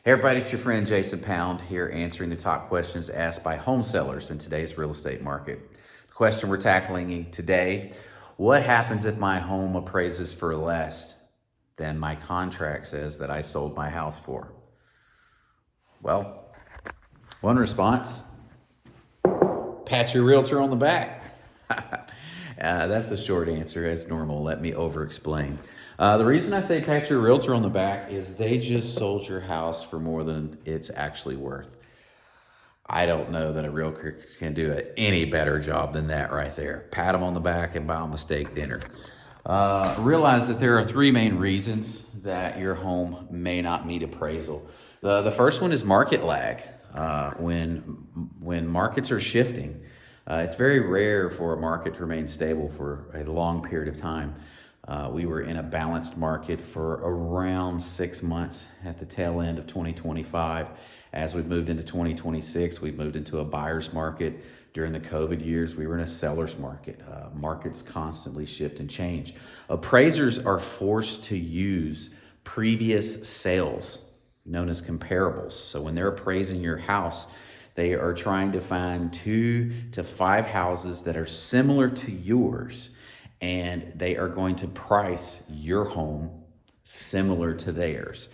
Hey everybody, it's your friend Jason Pound here answering the top questions asked by home sellers in today's real estate market. The question we're tackling today, what happens if my home appraises for less than my contract says that I sold my house for? Well, one response, pat your realtor on the back. That's the short answer. As normal, let me over explain. The reason I say pat your realtor on the back is they just sold your house for more than it's actually worth. I don't know that a realtor can do any better job than that right there. Pat them on the back and buy them a steak dinner. Realize that there are three main reasons that your home may not meet appraisal. The first one is market lag. When markets are shifting, it's very rare for a market to remain stable for a long period of time. We were in a balanced market for around 6 months at the tail end of 2025. As we've moved into 2026, we've moved into a buyer's market. During the COVID years, we were in a seller's market. Markets constantly shift and change. Appraisers are forced to use previous sales, known as comparables. So when they're appraising your house, they are trying to find 2 to 5 houses that are similar to yours, and they are going to price your home similar to theirs.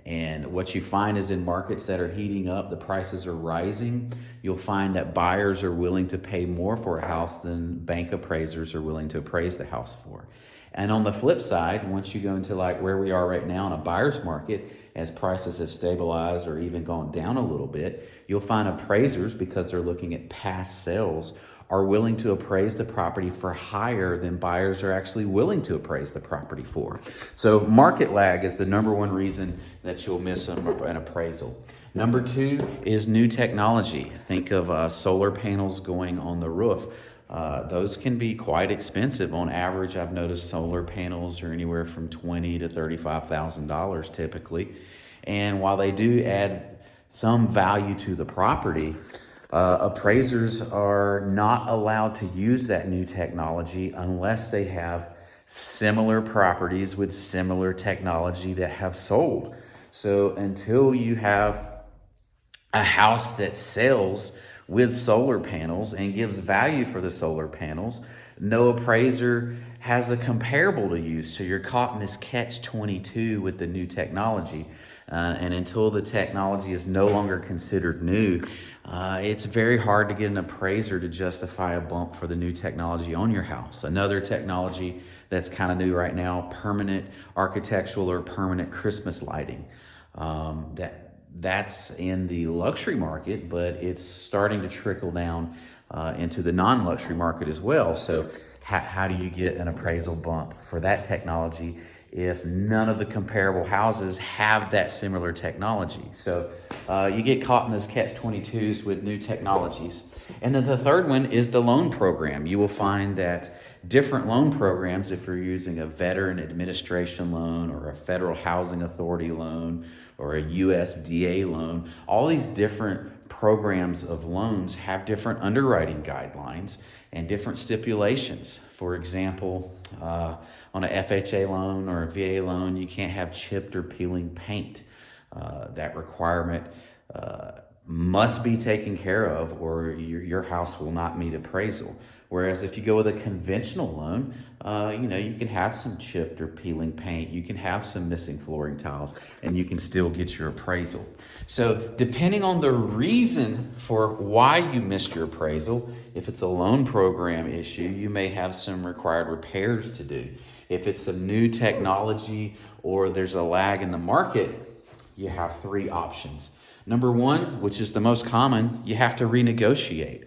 And what you find is in markets that are heating up, the prices are rising. You'll find that buyers are willing to pay more for a house than bank appraisers are willing to appraise the house for. And on the flip side, once you go into like where we are right now in a buyer's market, as prices have stabilized or even gone down a little bit, you'll find appraisers, because they're looking at past sales, are willing to appraise the property for higher than buyers are actually willing to appraise the property for. So market lag is the number one reason that you'll miss an appraisal. Number 2 is new technology. Think of solar panels going on the roof. Those can be quite expensive. On average, I've noticed solar panels are anywhere from $20,000 to $35,000 typically. And while they do add some value to the property, appraisers are not allowed to use that new technology unless they have similar properties with similar technology that have sold. So until you have a house that sells with solar panels and gives value for the solar panels, no appraiser has a comparable to use. So you're caught in this catch-22 with the new technology. And until the technology is no longer considered new, it's very hard to get an appraiser to justify a bump for the new technology on your house. Another technology that's kind of new right now, permanent architectural or permanent Christmas lighting. That's in the luxury market, but it's starting to trickle down into the non-luxury market as well. So how do you get an appraisal bump for that technology if none of the comparable houses have that similar technology? So you get caught in those catch-22s with new technologies. And then the third one is the loan program. You will find that different loan programs, if you're using a veteran administration loan or a federal housing authority loan or a USDA loan, all these different programs of loans have different underwriting guidelines and different stipulations. For example, on a FHA loan or a VA loan, you can't have chipped or peeling paint. That requirement must be taken care of, or your house will not meet appraisal. Whereas if you go with a conventional loan, you can have some chipped or peeling paint, you can have some missing flooring tiles, and you can still get your appraisal. So depending on the reason for why you missed your appraisal, if it's a loan program issue, you may have some required repairs to do. If it's some new technology or there's a lag in the market, you have 3 options. Number 1, which is the most common, you have to renegotiate.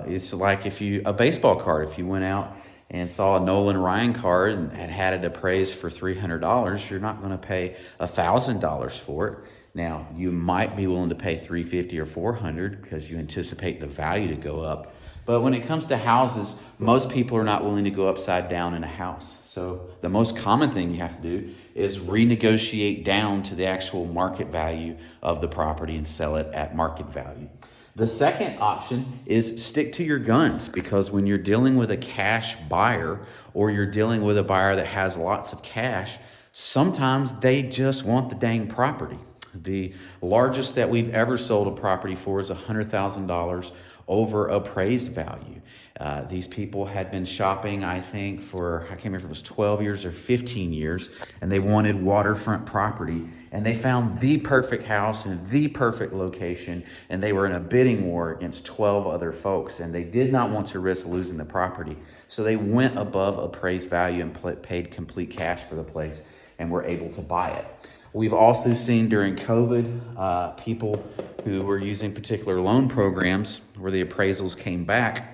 It's like a baseball card. If you went out and saw a Nolan Ryan card and had it appraised for $300, you're not going to pay $1,000 for it. Now, you might be willing to pay $350 or $400 because you anticipate the value to go up. But when it comes to houses, most people are not willing to go upside down in a house. So the most common thing you have to do is renegotiate down to the actual market value of the property and sell it at market value. The second option is stick to your guns, because when you're dealing with a cash buyer or you're dealing with a buyer that has lots of cash, sometimes they just want the dang property. The largest that we've ever sold a property for is $100,000 over appraised value. These people had been shopping, I think, for, I can't remember if it was 12 years or 15 years, and they wanted waterfront property, and they found the perfect house in the perfect location, and they were in a bidding war against 12 other folks, and they did not want to risk losing the property. So they went above appraised value and paid complete cash for the place and were able to buy it. We've also seen during COVID, people who were using particular loan programs where the appraisals came back,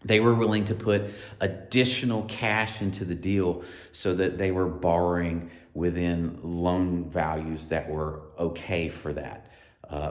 they were willing to put additional cash into the deal so that they were borrowing within loan values that were okay for that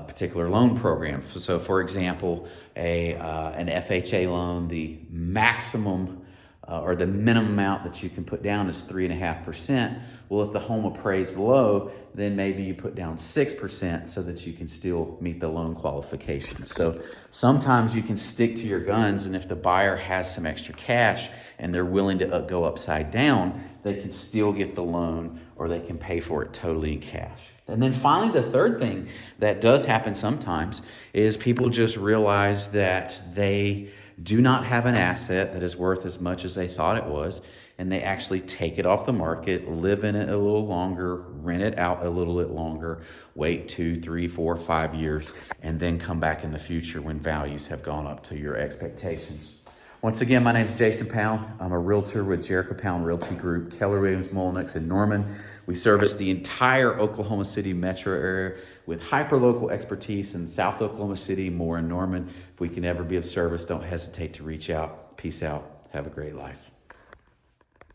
particular loan program. So for example, an FHA loan, the maximum or the minimum amount that you can put down is 3.5%. Well, if the home appraised low, then maybe you put down 6% so that you can still meet the loan qualifications. So sometimes you can stick to your guns, and if the buyer has some extra cash and they're willing to go upside down, they can still get the loan, or they can pay for it totally in cash. And then finally, the third thing that does happen sometimes is people just realize that they do not have an asset that is worth as much as they thought it was, and they actually take it off the market, live in it a little longer, rent it out a little bit longer, wait 2, 3, 4, 5 years, and then come back in the future when values have gone up to your expectations. Once again, my name is Jason Pound. I'm a realtor with Jericho Pound Realty Group, Keller Williams, Mullenix, and Norman. We service the entire Oklahoma City metro area with hyperlocal expertise in South Oklahoma City, more in Norman. If we can ever be of service, don't hesitate to reach out. Peace out. Have a great life.